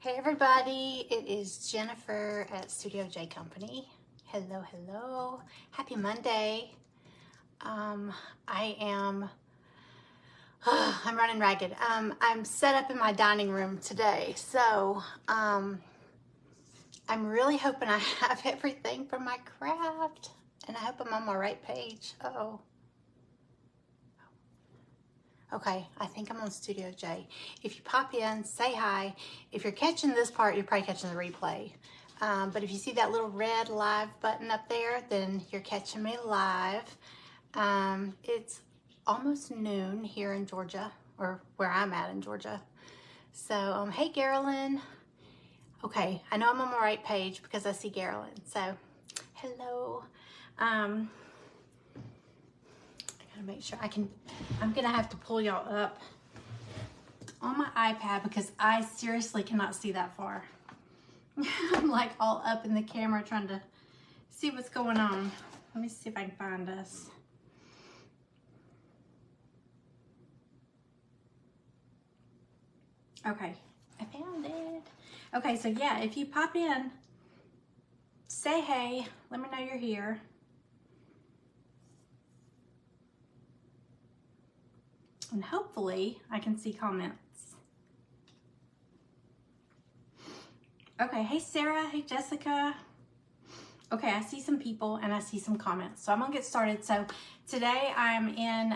Hey everybody, it is Jennifer at Studio J Company. Hello, hello. Happy Monday. I'm running ragged. I'm set up in my dining room today, so I'm really hoping I have everything for my craft, and I hope I'm on my right page. Uh-oh. Okay, I think I'm on Studio J. If you pop in, say hi. If you're catching this part, you're probably catching the replay. But if you see that little red live button up there, then you're catching me live. It's almost noon here in Georgia, or where I'm at in Georgia. So, hey, Carolyn. Okay, I know I'm on the right page because I see Carolyn. So, hello. Make sure I'm gonna have to pull y'all up on my iPad because I seriously cannot see that far. I'm like all up in the camera trying to see what's going on. Let me see if I can find us. Okay, I found it. Okay, so yeah, if you pop in, say hey, let me know you're here. And hopefully I can see comments. Okay, hey Sarah, hey Jessica. Okay, I see some people and I see some comments. So I'm gonna get started. So today I'm in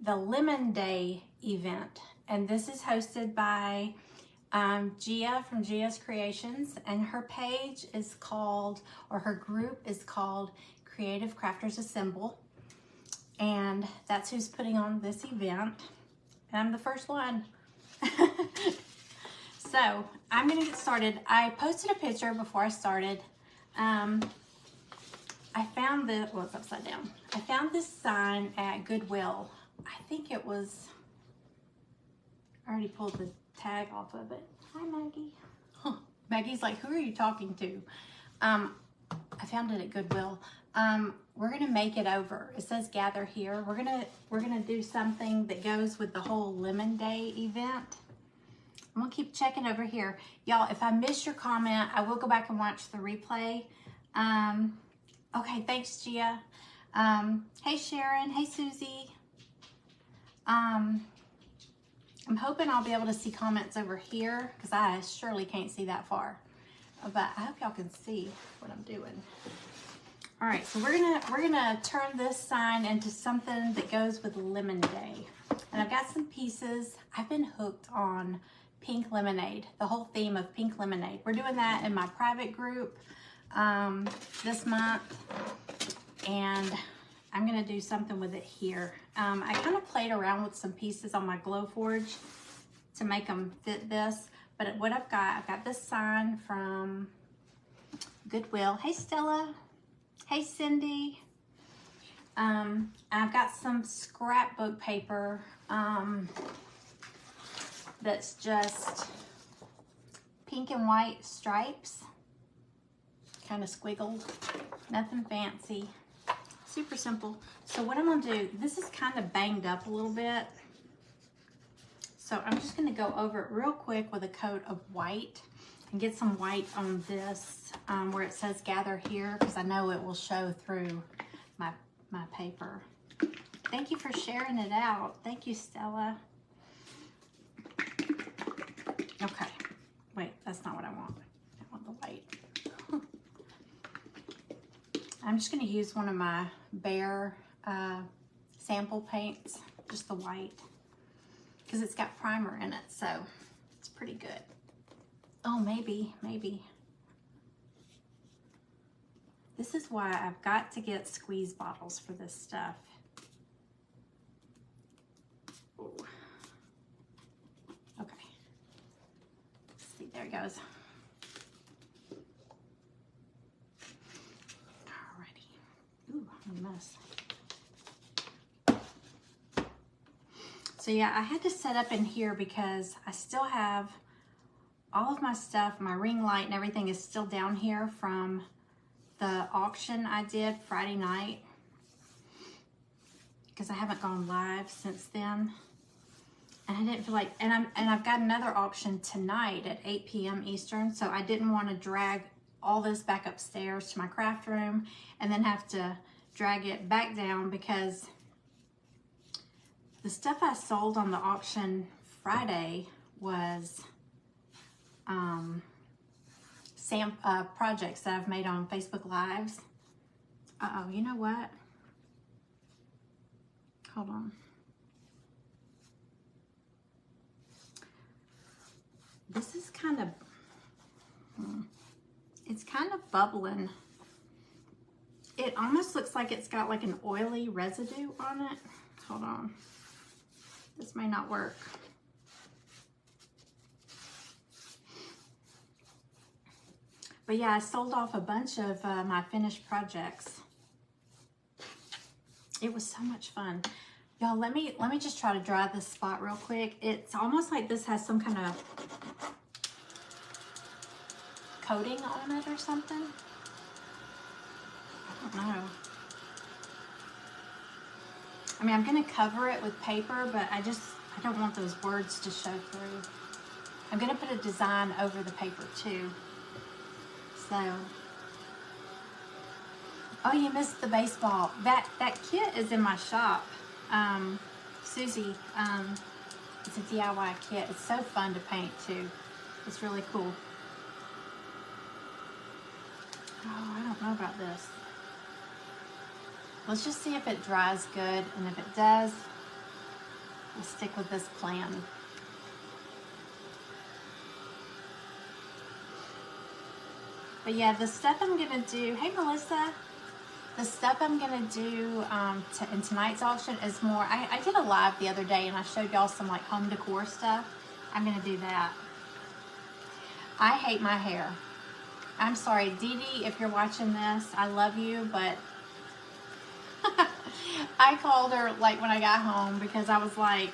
the Lemon Day event, and this is hosted by Gia from Gia's Creations, and her page is called, or her group is called Creative Crafters Assemble. And that's who's putting on this event. And I'm the first one. So I'm gonna get started. I posted a picture before I started. I found the, well, it's upside down. I found this sign at Goodwill. I think it was, I already pulled the tag off of it. Hi, Maggie. Huh. Maggie's like, who are you talking to? I found it at Goodwill. We're gonna make it over. It says gather here. We're gonna do something that goes with the whole Lemon Day event. I'm gonna keep checking over here. Y'all, if I miss your comment, I will go back and watch the replay. Okay, thanks, Gia. Hey, Sharon. Hey, Susie. I'm hoping I'll be able to see comments over here because I surely can't see that far. But I hope y'all can see what I'm doing. All right, so we're gonna turn this sign into something that goes with Lemon Day. And I've got some pieces. I've been hooked on pink lemonade, the whole theme of pink lemonade. We're doing that in my private group this month, and I'm gonna do something with it here. I kind of played around with some pieces on my Glowforge to make them fit this, but what I've got this sign from Goodwill. Hey, Stella. Hey, Cindy. I've got some scrapbook paper that's just pink and white stripes, kind of squiggled, nothing fancy, super simple. So what I'm gonna do, this is kind of banged up a little bit, so I'm just gonna go over it real quick with a coat of white and get some white on this where it says gather here, because I know it will show through my paper. Thank you for sharing it out. Thank you, Stella. Okay, wait, that's not what I want. I want the white. I'm just gonna use one of my Bear sample paints, just the white, because it's got primer in it, so it's pretty good. Oh, maybe. This is why I've got to get squeeze bottles for this stuff. Ooh. Okay. Let's see, there it goes. Alrighty. Ooh, I'm a mess. So yeah, I had to set up in here because I still have all of my stuff, my ring light and everything is still down here from the auction I did Friday night, because I haven't gone live since then. I And I didn't feel like, and I've got another auction tonight at 8 p.m. Eastern, so I didn't want to drag all this back upstairs to my craft room and then have to drag it back down, because the stuff I sold on the auction Friday was projects that I've made on Facebook Lives. Uh-oh, you know what? Hold on. This is kind of, it's kind of bubbling. It almost looks like it's got like an oily residue on it. Hold on. This may not work. But yeah, I sold off a bunch of my finished projects. It was so much fun. Y'all, let me just try to dry this spot real quick. It's almost like this has some kind of coating on it or something. I don't know. I mean, I'm gonna cover it with paper, but I don't want those words to show through. I'm gonna put a design over the paper too. So, oh, you missed the baseball. That kit is in my shop. Susie, it's a DIY kit. It's so fun to paint too. It's really cool. Oh, I don't know about this. Let's just see if it dries good, and if it does, we'll stick with this plan. But yeah, the stuff I'm gonna do, hey Melissa, the stuff I'm gonna do in tonight's auction is more, I did a live the other day and I showed y'all some like home decor stuff. I'm gonna do that. I hate my hair. I'm sorry, Dee Dee, if you're watching this, I love you, but I called her like when I got home, because I was like,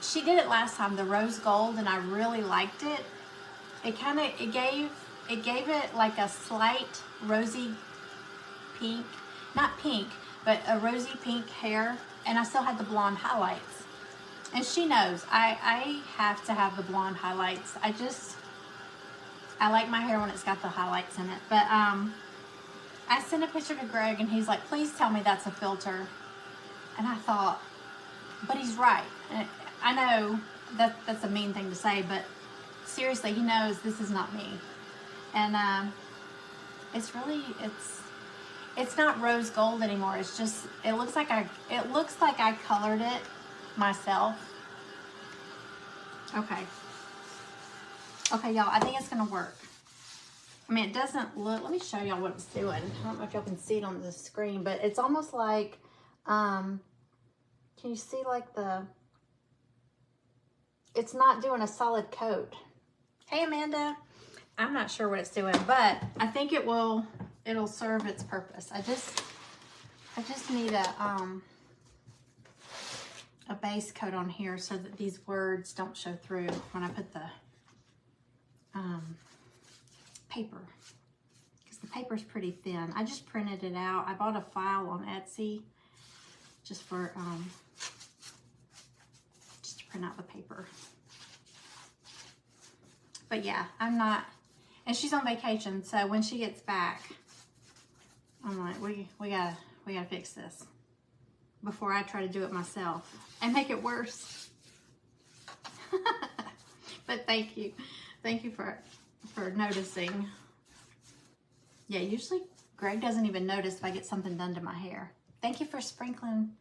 she did it last time, the rose gold, and I really liked it. It gave it like a slight rosy pink, not pink, but a rosy pink hair, and I still had the blonde highlights. And she knows I have to have the blonde highlights. I like my hair when it's got the highlights in it. But I sent a picture to Greg and he's like, please tell me that's a filter. And I thought, but he's right. And I know that's a mean thing to say, but seriously, he knows this is not me. And it's not rose gold anymore. It's just, it looks like I colored it myself. Okay, y'all, I think it's gonna work. I mean, it doesn't look, let me show y'all what it's doing. I don't know if y'all can see it on the screen, but it's almost like, can you see like it's not doing a solid coat. Hey, Amanda. I'm not sure what it's doing, but I think it'll serve its purpose. I just need a base coat on here so that these words don't show through when I put the paper, because the paper is pretty thin. I just printed it out. I bought a file on Etsy just for just to print out the paper. But yeah, I'm not, and she's on vacation, so when she gets back, I'm like, we gotta fix this before I try to do it myself and make it worse. But thank you for noticing. Yeah, usually Greg doesn't even notice if I get something done to my hair. Thank you for sprinkling.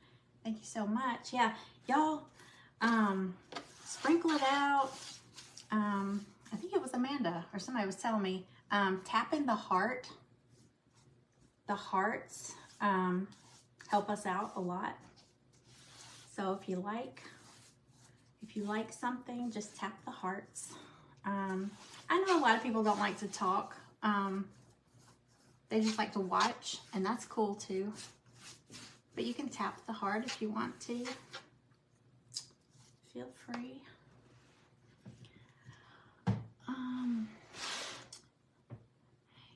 Thank you so much. Yeah, y'all, sprinkle it out. I think it was Amanda or somebody was telling me, tapping the heart. The hearts help us out a lot. So if you like something, just tap the hearts. I know a lot of people don't like to talk. They just like to watch, and that's cool too. But you can tap the heart if you want to. Feel free.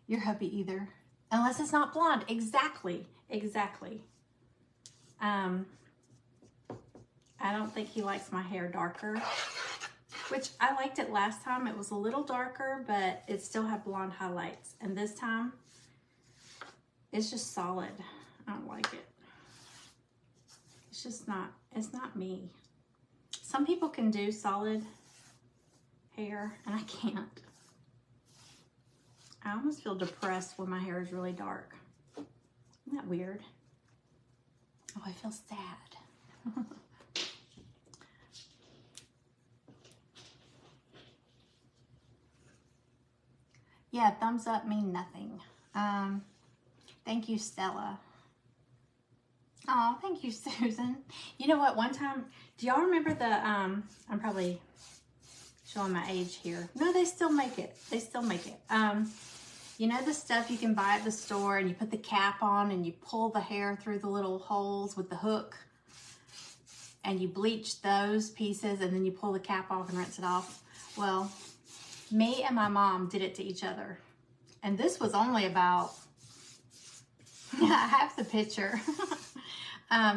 Your hubby either. Unless it's not blonde. Exactly. I don't think he likes my hair darker, which I liked it last time. It was a little darker, but it still had blonde highlights. And this time, it's just solid. I don't like it. It's just not, it's not me. Some people can do solid hair, and I can't. I almost feel depressed when my hair is really dark. Isn't that weird? Oh, I feel sad. Yeah, thumbs up mean nothing. Thank you, Stella. Oh, thank you, Susan. You know what, one time, do y'all remember the, I'm probably showing my age here. No, they still make it. They still make it. You know the stuff you can buy at the store and you put the cap on and you pull the hair through the little holes with the hook and you bleach those pieces and then you pull the cap off and rinse it off? Well, me and my mom did it to each other. And this was only about, I have the picture.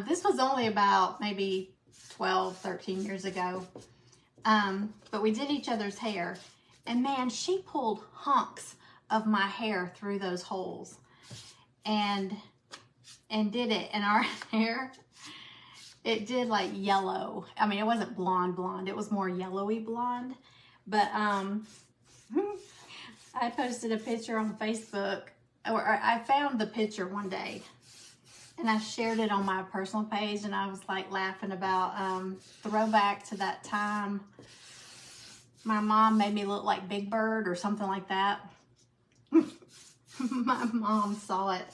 This was only about maybe 12, 13 years ago. But we did each other's hair. And man, she pulled hunks of my hair through those holes. And did it. And our hair, it did like yellow. I mean, it wasn't blonde. It was more yellowy blonde. But I posted a picture on Facebook, or I found the picture one day and I shared it on my personal page, and I was like laughing about throwback to that time my mom made me look like Big Bird or something like that. My mom saw it.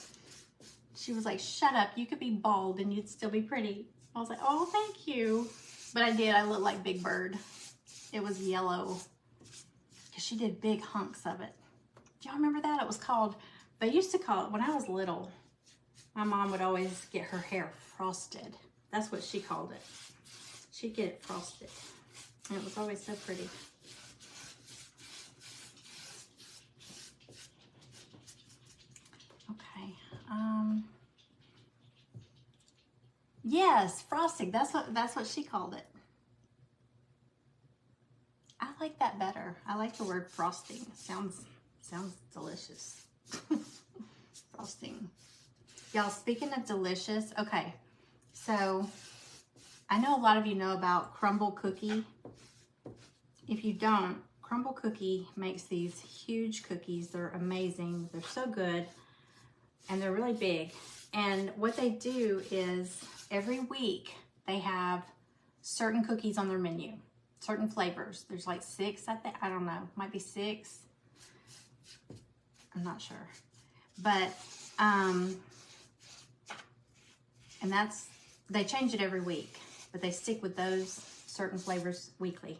She was like, shut up, you could be bald and you'd still be pretty. I was like, oh, thank you. But I did, I looked like Big Bird. It was yellow. Because she did big hunks of it. Do y'all remember that? It was called, they used to call it, when I was little, my mom would always get her hair frosted. That's what she called it. She'd get it frosted. And it was always so pretty. Okay. Yes, frosting. That's what she called it. I like that better. I like the word frosting. Sounds delicious. Frosting. Y'all, speaking of delicious, okay. So, I know a lot of you know about Crumble Cookie. If you don't, Crumble Cookie makes these huge cookies. They're amazing. They're so good. And they're really big. And what they do is every week they have certain cookies on their menu. Certain flavors. There's like 6, I think. I don't know. Might be 6. I'm not sure. But, and they change it every week. But they stick with those certain flavors weekly.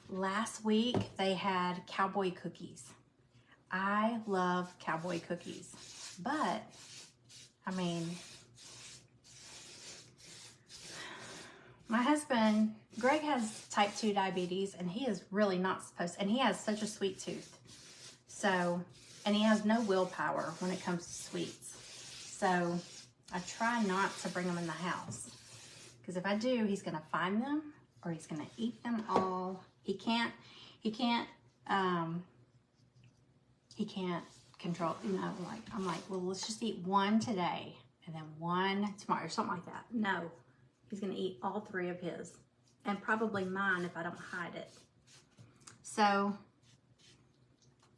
Last week, they had cowboy cookies. I love cowboy cookies. But, I mean, my husband, Greg, has type 2 diabetes, and he is really not supposed to, and he has such a sweet tooth. So, and he has no willpower when it comes to sweets. So, I try not to bring them in the house. Because if I do, he's going to find them, or he's going to eat them all. He can't control, you know, like, I'm like, well, let's just eat one today, and then one tomorrow, or something like that. No. He's going to eat all 3 of his, and probably mine if I don't hide it. So,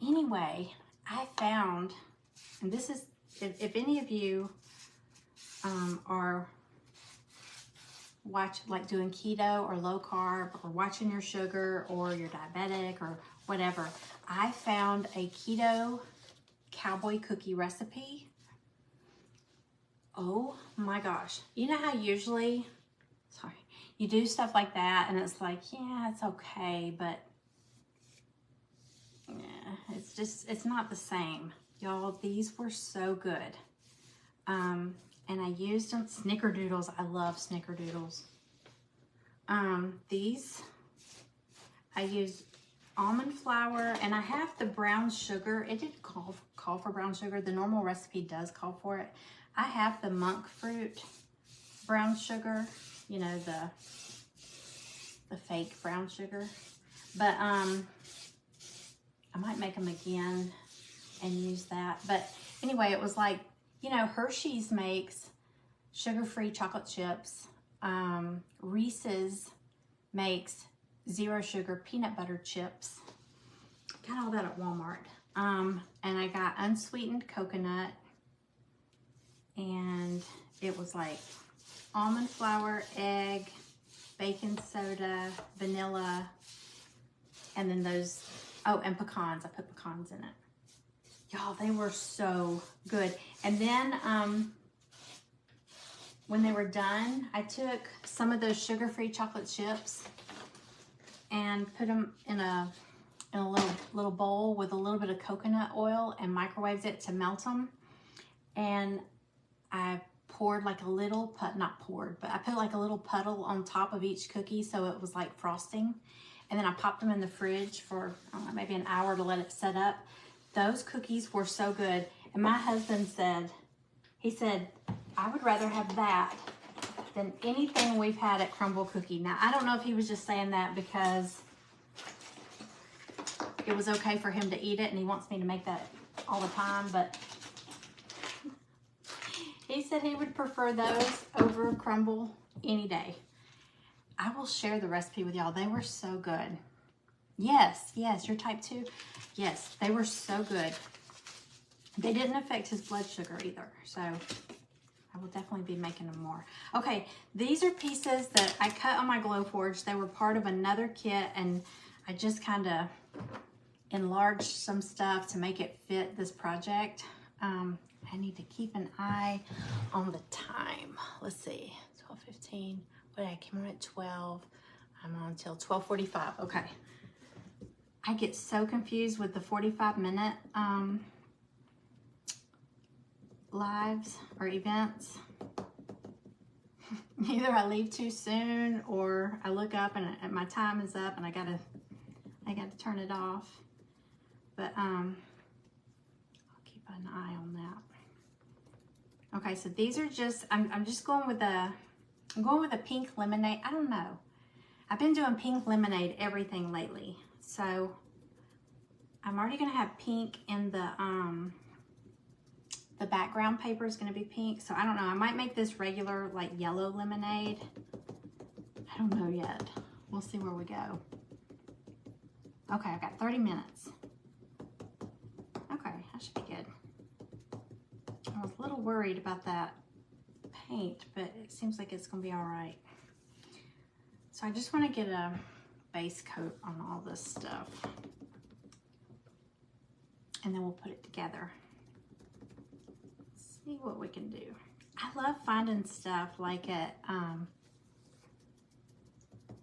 anyway, I found, and this is, if any of you are doing keto or low carb, or watching your sugar, or you're diabetic, or whatever, I found a keto cowboy cookie recipe. Oh my gosh. You know how usually, you do stuff like that and it's like, yeah, it's okay, but yeah, it's not the same. Y'all, these were so good. And I used them, snickerdoodles. I love snickerdoodles. These, I used almond flour, and I have the brown sugar. It didn't call for brown sugar. The normal recipe does call for it. I have the monk fruit brown sugar, you know, the fake brown sugar. But I might make them again and use that. But anyway, it was like, you know, Hershey's makes sugar-free chocolate chips. Reese's makes zero sugar peanut butter chips. Got all that at Walmart. And I got unsweetened coconut, and it was like almond flour, egg, baking soda, vanilla, and then those, oh, and pecans. I put pecans in it. Y'all, they were so good. And then when they were done, I took some of those sugar-free chocolate chips and put them in a little bowl with a little bit of coconut oil and microwaved it to melt them. And I poured like a little not poured, but I put like a little puddle on top of each cookie so it was like frosting. And then I popped them in the fridge for I don't know, maybe an hour to let it set up. Those cookies were so good. And my husband said, he said, I would rather have that than anything we've had at Crumble Cookie. Now, I don't know if he was just saying that because it was okay for him to eat it and he wants me to make that all the time, but he said he would prefer those over Crumble any day. I will share the recipe with y'all. They were so good. Yes, you're type 2. Yes, they were so good. They didn't affect his blood sugar either, so I will definitely be making them more. Okay, these are pieces that I cut on my Glowforge. They were part of another kit, and I just kind of enlarged some stuff to make it fit this project. I need to keep an eye on the time. Let's see, 12:15. What, I came on at 12. I'm on until 12:45. Okay. I get so confused with the 45-minute lives or events. Either I leave too soon or I look up and my time is up and I gotta turn it off. But I'll keep an eye on that. Okay, so these are just, I'm just going with I'm going with a pink lemonade. I don't know. I've been doing pink lemonade everything lately. So I'm already gonna have pink in the background paper is gonna be pink. So I don't know, I might make this regular like yellow lemonade. I don't know yet. We'll see where we go. Okay, I've got 30 minutes. Okay, that should be good. I was a little worried about that paint, but it seems like it's gonna be all right. So I just wanna get a base coat on all this stuff. And then we'll put it together. See what we can do. I love finding stuff like at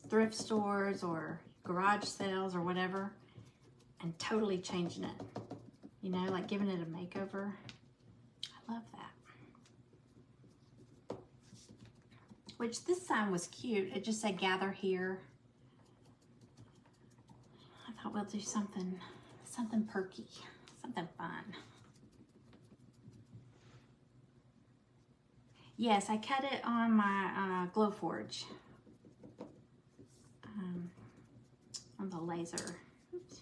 thrift stores or garage sales or whatever and totally changing it. You know, like giving it a makeover. I love that. Which this sign was cute. It just said gather here. I thought we'll do something perky, something fun. Yes, I cut it on my Glowforge. On the laser. Oops.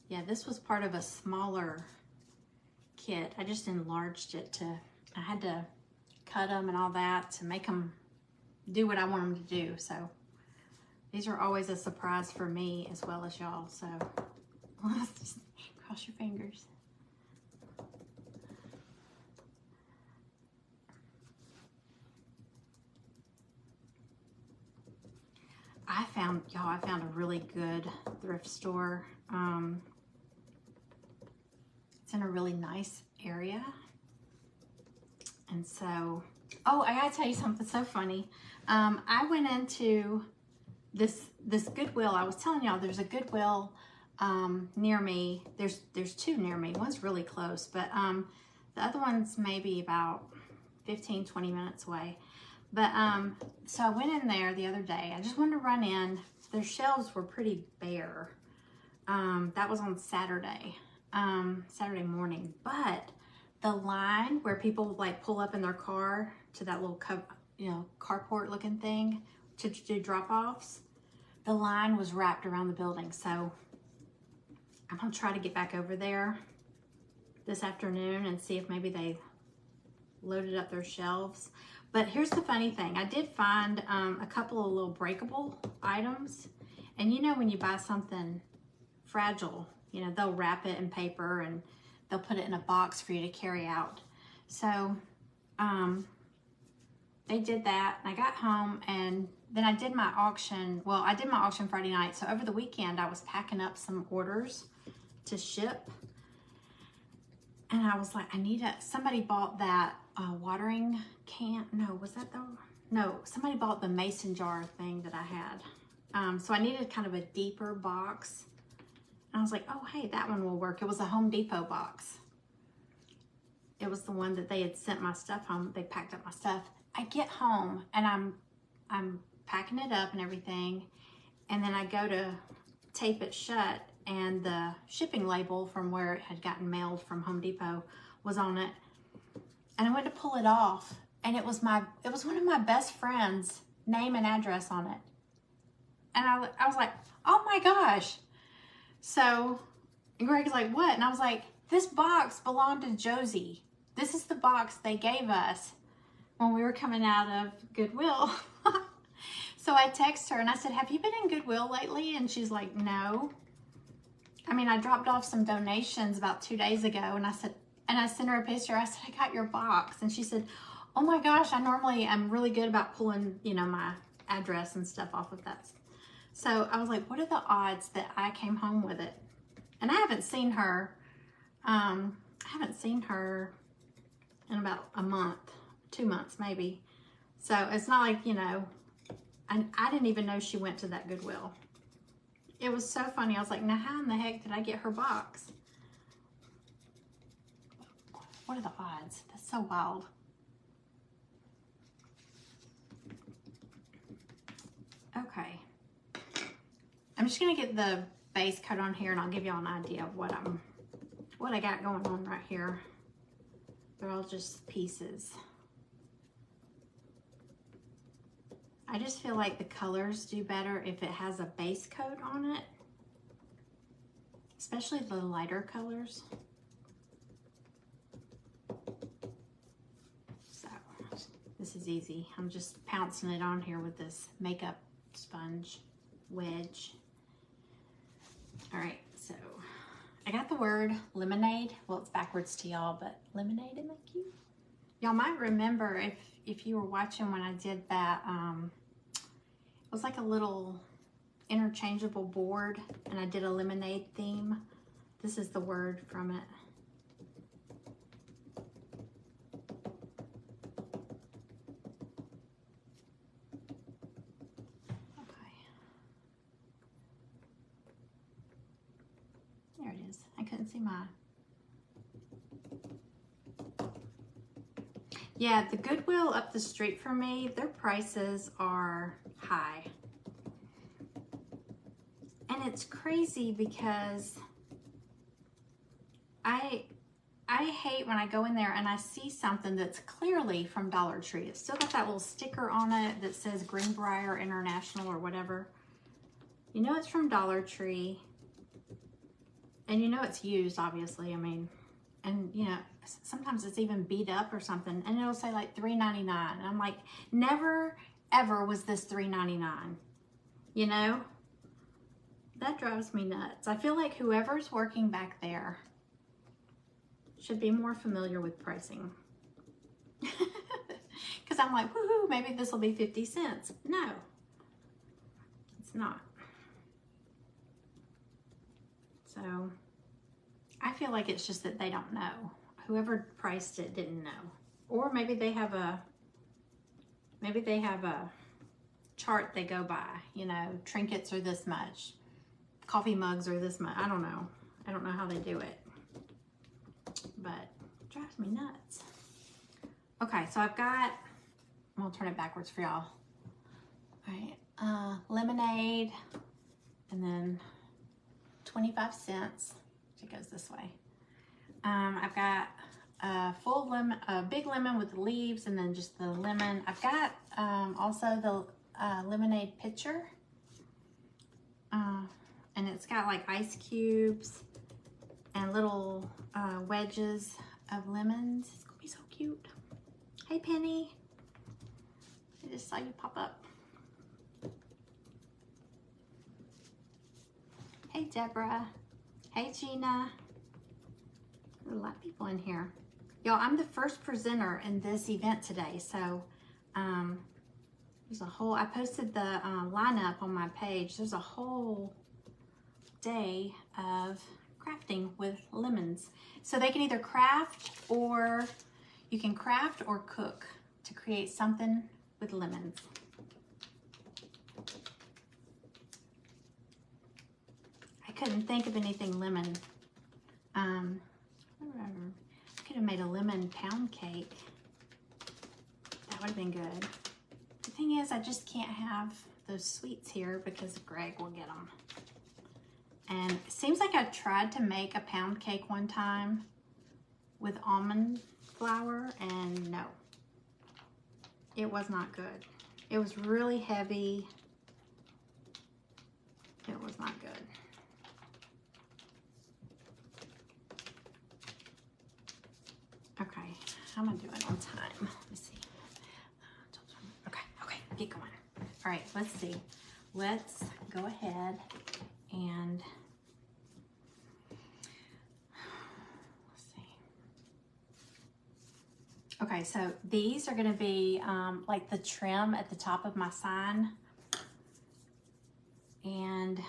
Yeah, this was part of a smaller kit. I just enlarged it I had to cut them and all that to make them do what I want them to do. So these are always a surprise for me as well as y'all. So just cross your fingers. I found a really good thrift store. It's in a really nice area. And so, oh, I gotta tell you something so funny. I went into this Goodwill. I was telling y'all there's a Goodwill near me. There's two near me. One's really close, but the other one's maybe about 15-20 minutes away. But so I went in there the other day. I just wanted to run in. Their shelves were pretty bare. That was on Saturday morning. But the line where people like pull up in their car to that little you know, carport looking thing to do drop-offs. The line was wrapped around the building, so I'm gonna try to get back over there this afternoon and see if maybe they loaded up their shelves. But here's the funny thing. I did find a couple of little breakable items. And you know, when you buy something fragile, you know, they'll wrap it in paper and they'll put it in a box for you to carry out. So they did that, and I got home, and then I did my auction. Well, I did my auction Friday night. So over the weekend, I was packing up some orders to ship. And I was like, I need a, somebody bought that watering can. No, was that the, no, somebody bought the mason jar thing that I had. So I needed kind of a deeper box. And I was like, oh, hey, that one will work. It was a Home Depot box. It was the one that they had sent my stuff home. They packed up my stuff. I get home and I'm packing it up and everything. And then I go to tape it shut, and the shipping label from where it had gotten mailed from Home Depot was on it. And I went to pull it off, and it was one of my best friends' name and address on it. And I was like, oh my gosh. So Greg's like, what? And I was like, this box belonged to Josie. This is the box they gave us when we were coming out of Goodwill. So I text her and I said, have you been in Goodwill lately? And she's like, no. I mean, I dropped off some donations about 2 days ago, and I said, and I sent her a picture. I said, I got your box. And she said, oh my gosh, I normally am really good about pulling, you know, my address and stuff off of that. So I was like, what are the odds that I came home with it? And I haven't seen her, in about a month, 2 months maybe. So it's not like, you know, I didn't even know she went to that Goodwill. It was so funny. I was like, now how in the heck did I get her box? What are the odds? That's so wild. Okay. I'm just gonna get the base coat on here, and I'll give y'all an idea of what I got going on right here. They're all just pieces. I just feel like the colors do better if it has a base coat on it, especially the lighter colors. So this is easy. I'm just pouncing it on here with this makeup sponge wedge. All right, so I got the word lemonade. Well, it's backwards to y'all, but lemonade, isn't that cute? Y'all might remember if you were watching when I did that, it was like a little interchangeable board, and I did a lemonade theme. This is the word from it. Okay. There it is. I couldn't see mine. Yeah, the Goodwill up the street from me, their prices are high. And it's crazy because I hate when I go in there and I see something that's clearly from Dollar Tree. It's still got that little sticker on it that says Greenbrier International or whatever. You know it's from Dollar Tree. And you know it's used, obviously. I mean, and you know, sometimes it's even beat up or something, and it'll say like $3.99, and I'm like, never ever was this $3.99. You know, that drives me nuts. I feel like whoever's working back there should be more familiar with pricing. Because I'm like, woohoo, maybe this will be 50 cents. No, it's not. So I feel like it's just that they don't know. Whoever priced it didn't know. Or maybe they have a chart they go by, you know, trinkets are this much, coffee mugs are this much. I don't know. I don't know how they do it. But it drives me nuts. Okay, so I've got, I'm gonna turn it backwards for y'all. All right, lemonade, and then 25 cents. It goes this way. I've got full lemon, a big lemon with the leaves, and then just the lemon. I've got also the lemonade pitcher, and it's got like ice cubes and little wedges of lemons. It's gonna be so cute. Hey Penny, I just saw you pop up. Hey Deborah. Hey Gina. There's a lot of people in here. Y'all, I'm the first presenter in this event today, so there's a whole, I posted the lineup on my page. There's a whole day of crafting with lemons. So they can either craft, or you can craft or cook to create something with lemons. I couldn't think of anything lemon. I could have made a lemon pound cake. That would have been good. The thing is, I just can't have those sweets here because Greg will get them. And it seems like I tried to make a pound cake one time with almond flour, and no, it was not good. It was really heavy. It was not good. Okay, how am I doing on time? Let me see. Okay, get going. All right, let's see. Let's go ahead and let's see. Okay, so these are gonna be like the trim at the top of my sign. And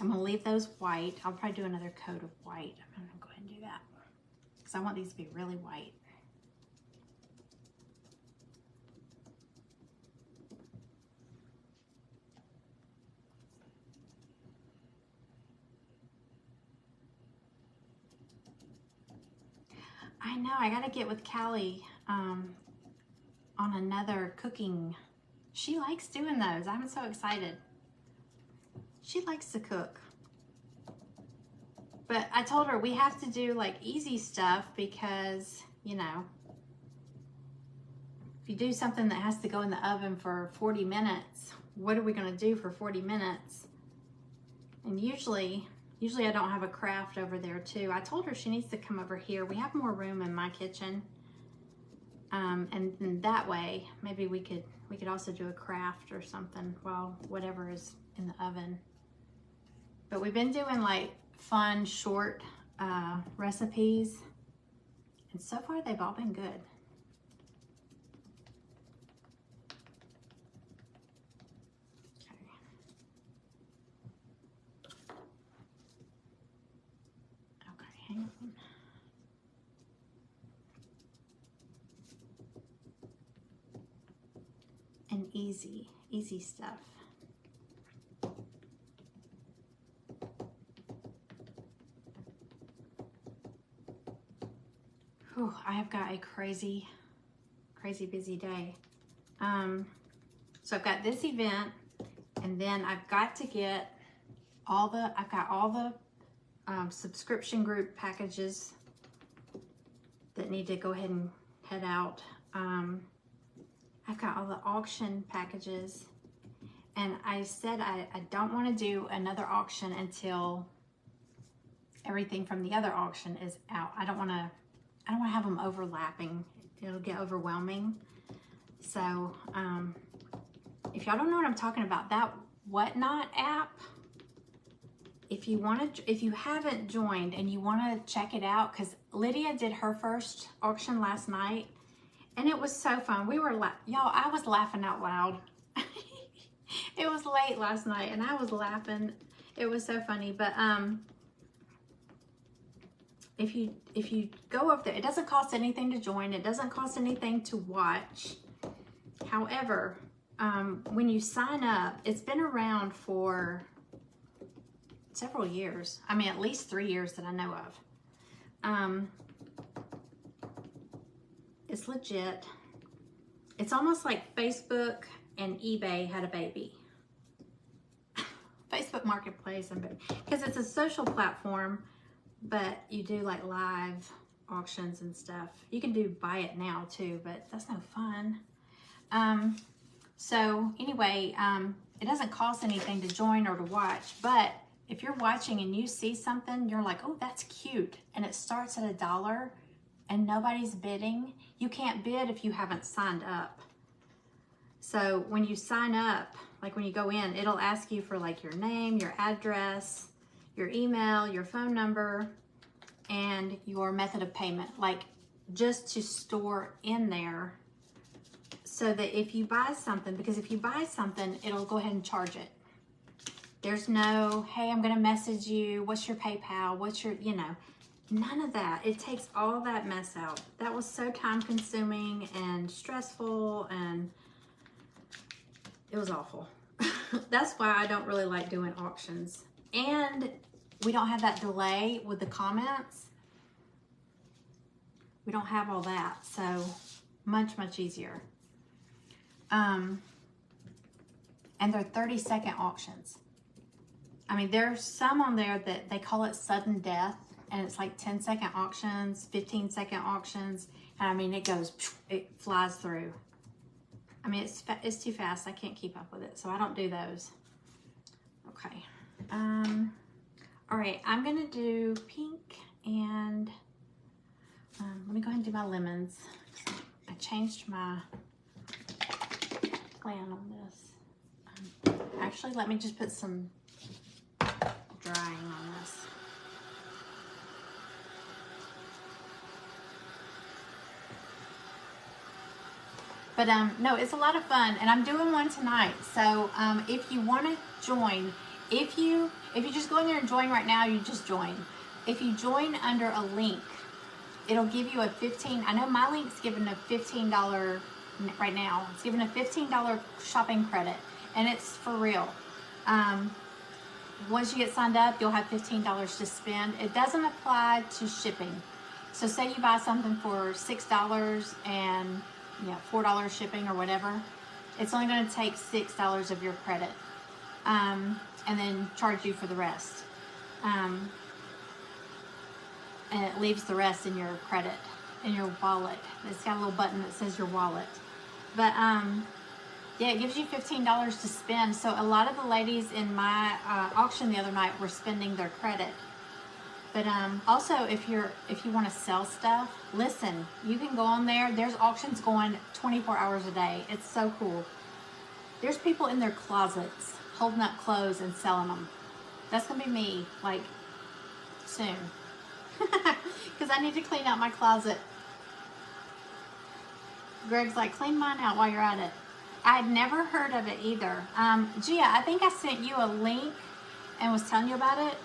I'm gonna leave those white. I'll probably do another coat of white. I'm gonna go ahead and do that, because I want these to be really white. I know, I gotta get with Callie on another cooking. She likes doing those. I'm so excited. She likes to cook. But I told her we have to do like easy stuff, because, you know, if you do something that has to go in the oven for 40 minutes, what are we gonna do for 40 minutes? And usually I don't have a craft over there too. I told her she needs to come over here. We have more room in my kitchen. And then that way, maybe we could also do a craft or something while whatever is in the oven. But we've been doing like fun, short recipes. And so far, they've all been good. Okay, hang on. And easy stuff. Whew, I have got a crazy busy day. So I've got this event, and then I've got to get all the subscription group packages that need to go ahead and head out. I've got all the auction packages, and I said I don't want to do another auction until everything from the other auction is out. I don't want to have them overlapping. It'll get overwhelming. So if y'all don't know what I'm talking about, that Whatnot app, if you haven't joined and you want to check it out, because Lydia did her first auction last night, and it was so fun. We were y'all, I was laughing out loud. It was late last night and I was laughing. It was so funny. But if you go up there, it doesn't cost anything to join. It doesn't cost anything to watch. However, when you sign up, it's been around for several years. I mean, at least 3 years that I know of. It's legit. It's almost like Facebook and eBay had a baby. Facebook Marketplace, because it's a social platform, but you do like live auctions and stuff. You can do buy it now too, but that's no fun. So anyway, it doesn't cost anything to join or to watch, but if you're watching and you see something, you're like, oh, that's cute, and it starts at $1 and nobody's bidding, you can't bid if you haven't signed up. So when you sign up, like when you go in, it'll ask you for like your name, your address, your email, your phone number, and your method of payment, like just to store in there so that if you buy something, because if you buy something, it'll go ahead and charge it. There's no, hey, I'm gonna message you, what's your PayPal, what's your, you know, none of that. It takes all that mess out. That was so time consuming and stressful, and it was awful. That's why I don't really like doing auctions. And we don't have that delay with the comments. We don't have all that, so much, much easier. And they're 30-second auctions. I mean, there's some on there that they call it sudden death, and it's like 10-second auctions, 15-second auctions, and I mean, it goes, it flies through. I mean, it's too fast. I can't keep up with it, so I don't do those. Okay. All right, I'm gonna do pink, and let me go ahead and do my lemons. I changed my plan on this. Actually, let me just put some drying on this. But no, it's a lot of fun, and I'm doing one tonight. So if you want to join, if you just go in there and join right now, you just join. If you join under a link, it'll give you a I know my link's given a $15 right now. It's given a $15 shopping credit, and it's for real. Once you get signed up, you'll have $15 to spend. It doesn't apply to shipping. So say you buy something for $6 and $4 shipping or whatever, it's only going to take $6 of your credit, and then charge you for the rest. And it leaves the rest in your credit, in your wallet. It's got a little button that says your wallet. But yeah, it gives you $15 to spend. So a lot of the ladies in my auction the other night were spending their credit. But also, if you want to sell stuff, listen, you can go on there. There's auctions going 24 hours a day. It's so cool. There's people in their closets holding up clothes and selling them. That's going to be me, like, soon. Because I need to clean out my closet. Greg's like, clean mine out while you're at it. I'd never heard of it either. Gia, I think I sent you a link and was telling you about it.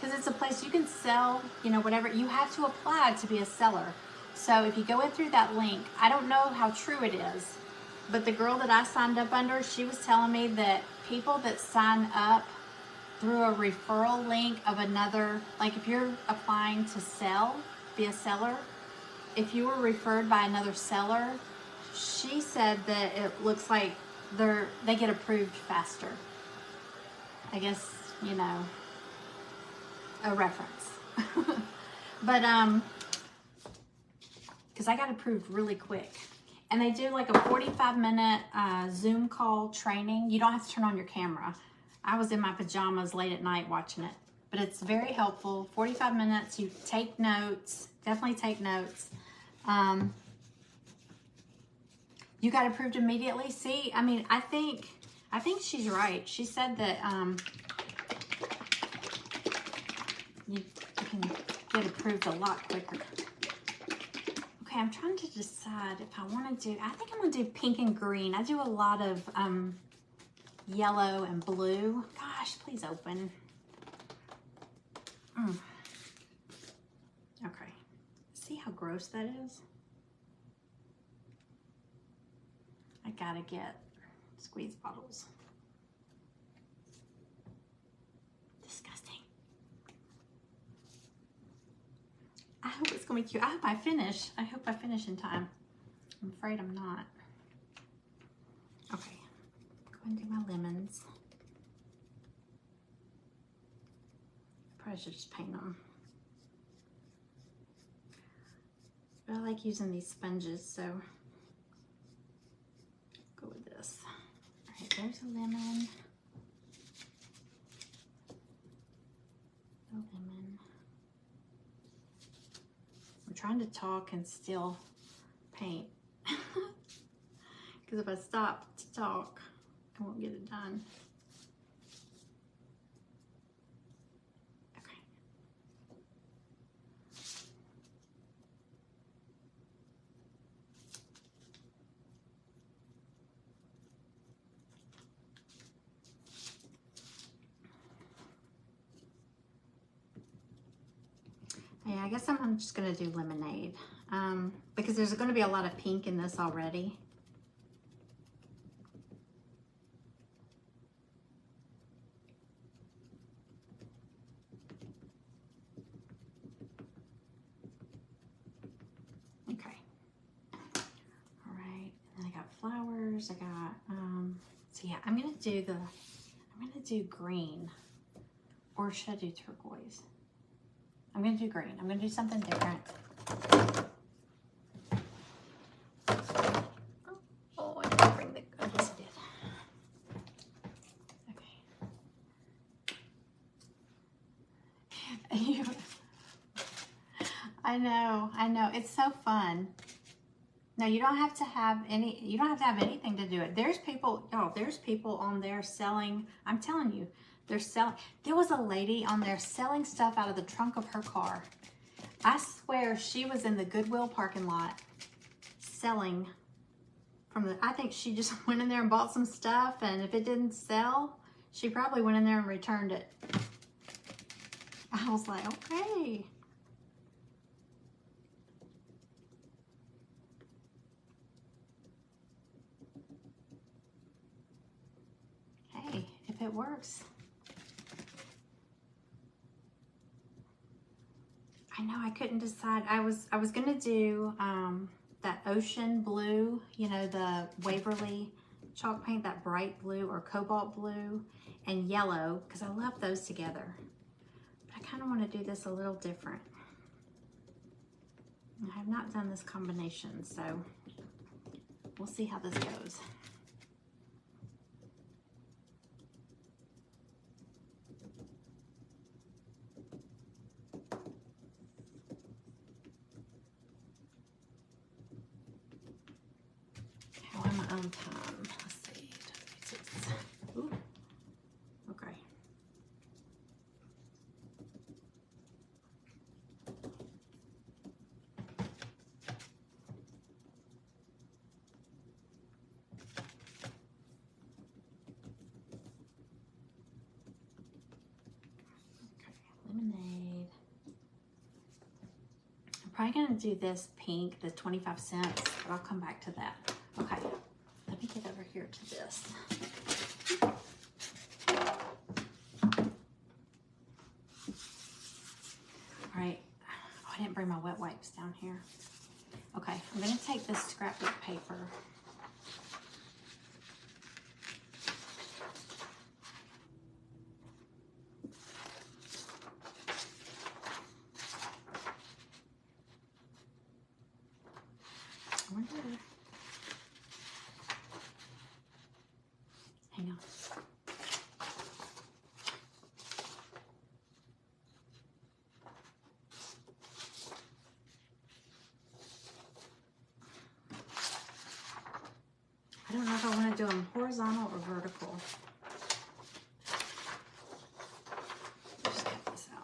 Because it's a place you can sell, whatever. You have to apply to be a seller. So if you go in through that link, I don't know how true it is, but the girl that I signed up under, she was telling me that people that sign up through a referral link of another, like if you're applying to sell, be a seller, if you were referred by another seller, she said that it looks like they get approved faster. I guess, a reference. But because I got approved really quick, and they do like a 45-minute Zoom call training. You don't have to turn on your camera. I was in my pajamas late at night watching it, but it's very helpful. 45 minutes. You take notes. Definitely take notes. You got approved immediately. See, I mean, I think she's right. She said that you can get approved a lot quicker. Okay, I'm trying to decide if I want to do, I think I'm going to do pink and green. I do a lot of yellow and blue. Gosh, please open. Okay. See how gross that is? I gotta get squeeze bottles. Disgusting. I hope it's gonna be cute. I hope I finish. I hope I finish in time. I'm afraid I'm not. Okay, go and do my lemons. Probably should just paint them. But I like using these sponges, so go with this. All right, there's a lemon. A lemon. I'm trying to talk and still paint. Because if I stop to talk, I won't get it done. Okay. Yeah, I guess I'm just gonna do lemonade because there's gonna be a lot of pink in this already. Okay. All right, and then I got flowers. I got so yeah, I'm gonna do green, or should I do turquoise? I'm gonna do green. I'm gonna do something different. Oh, I didn't bring the, I guess I did. Okay. I know. It's so fun. No, you don't have to have anything to do it. There's people on there selling, I'm telling you, they're selling. There was a lady on there selling stuff out of the trunk of her car. I swear she was in the Goodwill parking lot selling from the, I think she just went in there and bought some stuff, and if it didn't sell, she probably went in there and returned it. I was like, okay. Hey, if it works. I know I couldn't decide. I was gonna do that ocean blue, you know, the Waverly chalk paint, that bright blue or cobalt blue, and yellow, because I love those together. But I kind of want to do this a little different. I have not done this combination, so we'll see how this goes. How am I on time? Let's see. Ooh. Okay. Lemonade. I'm probably going to do this pink, the 25 cents, but I'll come back to that. Okay, let me get over here to this. All right, oh, I didn't bring my wet wipes down here. Okay, I'm going to take this scrapbook paper. I wonder, hang on. I don't know if I want to do them horizontal or vertical. Just cut this out.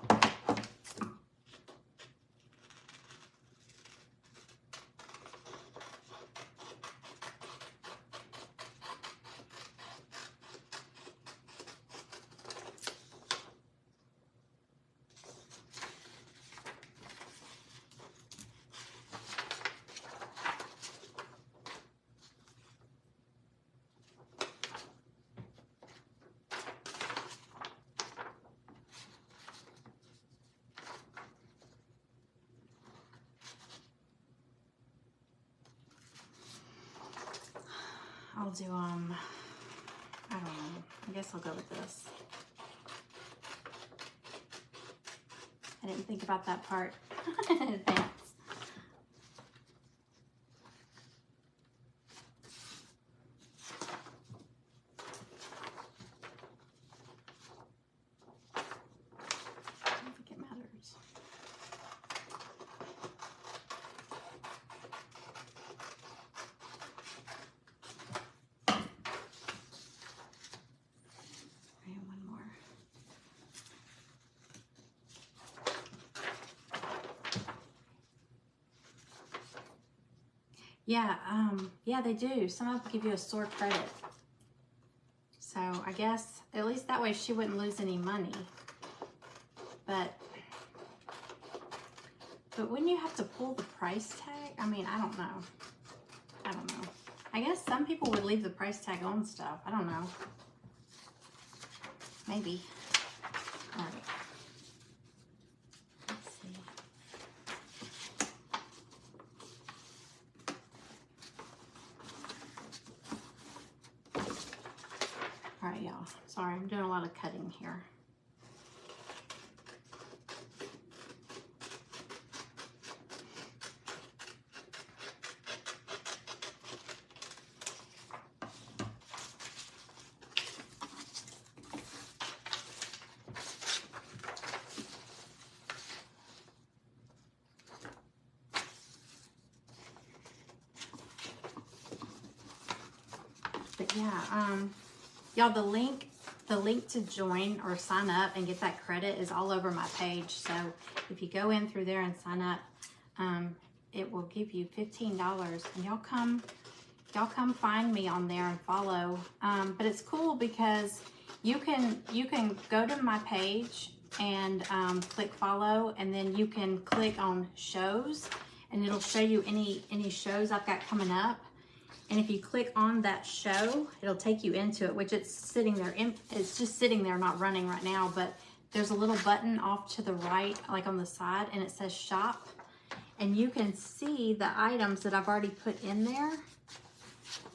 I'll do, I don't know. I guess I'll go with this. I didn't think about that part in advance. Yeah, yeah, they do. Some of them give you a store credit. So I guess at least that way she wouldn't lose any money. But wouldn't you have to pull the price tag? I mean, I don't know. I don't know. I guess some people would leave the price tag on stuff. I don't know. Maybe. All right. Let's see. All right, y'all. Sorry, I'm doing a lot of cutting here. But yeah, y'all, the link to join or sign up and get that credit is all over my page. So if you go in through there and sign up, it will give you $15. And y'all come find me on there and follow. But it's cool because you can go to my page and click follow, and then you can click on shows, and it'll show you any shows I've got coming up. And if you click on that show, it'll take you into it, which it's sitting there. It's just sitting there, not running right now, but there's a little button off to the right, like on the side, and it says shop. And you can see the items that I've already put in there.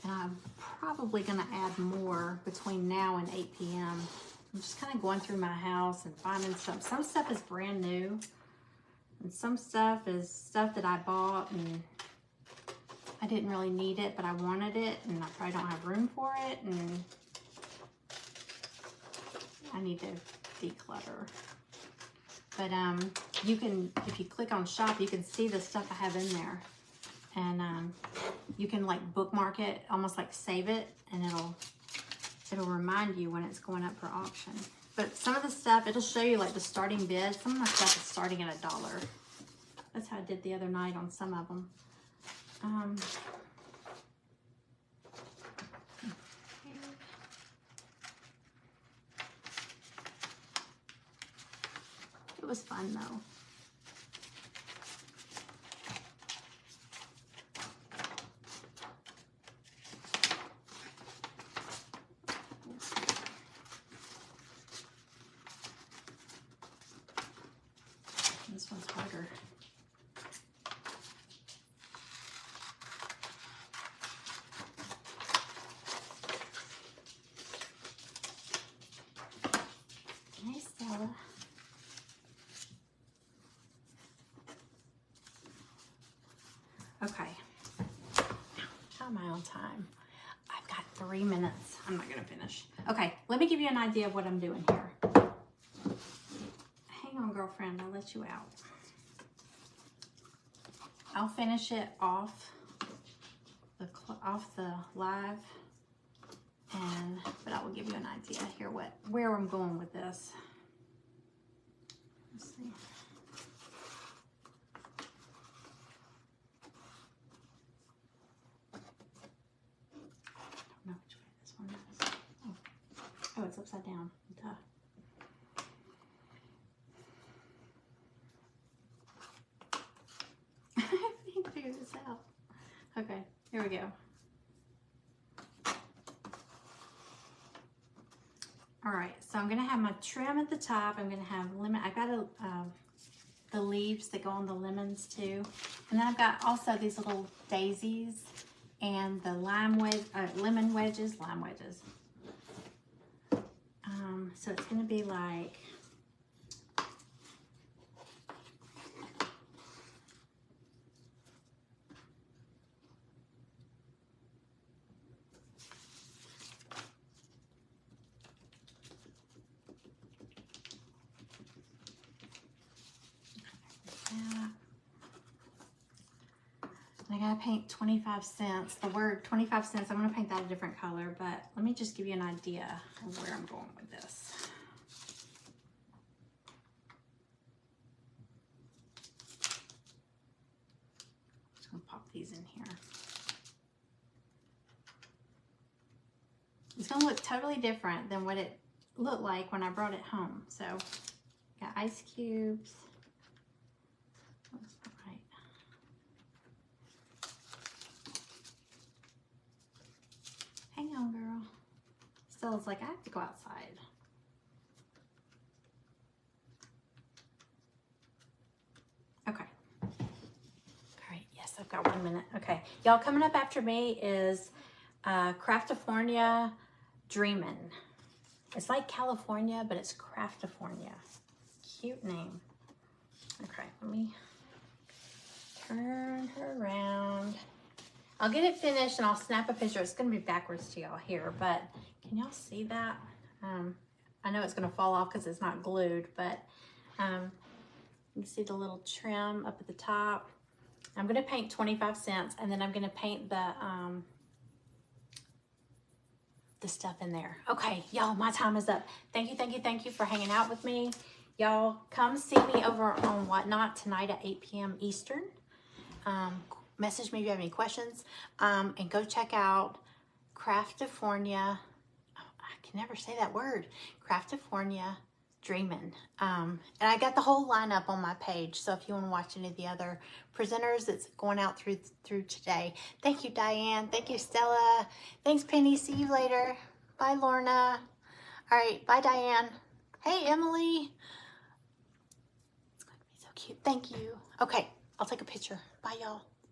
And I'm probably gonna add more between now and 8 p.m. I'm just kind of going through my house and finding some stuff is brand new. And some stuff is stuff that I bought and I didn't really need it, but I wanted it, and I probably don't have room for it, and I need to declutter. But you can, if you click on shop, you can see the stuff I have in there, and you can like bookmark it, almost like save it, and it'll remind you when it's going up for auction. But some of the stuff, it'll show you like the starting bid. Some of my stuff is starting at $1. That's how I did the other night on some of them. It was fun though. This one's harder. Hey, Stella. Okay. How am I on time? I've got 3 minutes. I'm not gonna finish. Okay, let me give you an idea of what I'm doing here. Hang on, girlfriend, I'll let you out. I'll finish it off the live, but I will give you an idea here where I'm going with this. Let's see. I don't know which way this one is. Oh, it's upside down. Duh. I need to figure this out. Okay, here we go. All right, so I'm gonna have my trim at the top. I'm gonna have lemon. I got the leaves that go on the lemons too, and then I've got also these little daisies and the lemon wedges. So it's gonna be like. I gotta paint 25 cents. The word 25 cents, I'm gonna paint that a different color, but let me just give you an idea of where I'm going with this. Just gonna pop these in here. It's gonna look totally different than what it looked like when I brought it home. So, got ice cubes. Looks not right. Hang on, girl. Still, it's like I have to go outside. Okay. All right, yes, I've got 1 minute. Okay, y'all, coming up after me is Craftifirnia Dreamin. It's like California, but it's Craftifirnia. Cute name. Okay, let me turn her around. I'll get it finished and I'll snap a picture. It's gonna be backwards to y'all here, but can y'all see that? I know it's gonna fall off because it's not glued, but you can see the little trim up at the top. I'm gonna paint 25 cents and then I'm gonna paint the stuff in there. Okay, y'all, my time is up. Thank you for hanging out with me. Y'all, come see me over on Whatnot tonight at 8 p.m. Eastern. Message me if you have any questions. And go check out Craftifirnia. I can never say that word. Craftifirnia Dreamin. And I got the whole lineup on my page. So if you want to watch any of the other presenters that's going out through today. Thank you, Diane. Thank you, Stella. Thanks, Penny. See you later. Bye, Lorna. All right. Bye, Diane. Hey, Emily. It's going to be so cute. Thank you. Okay. I'll take a picture. Bye, y'all.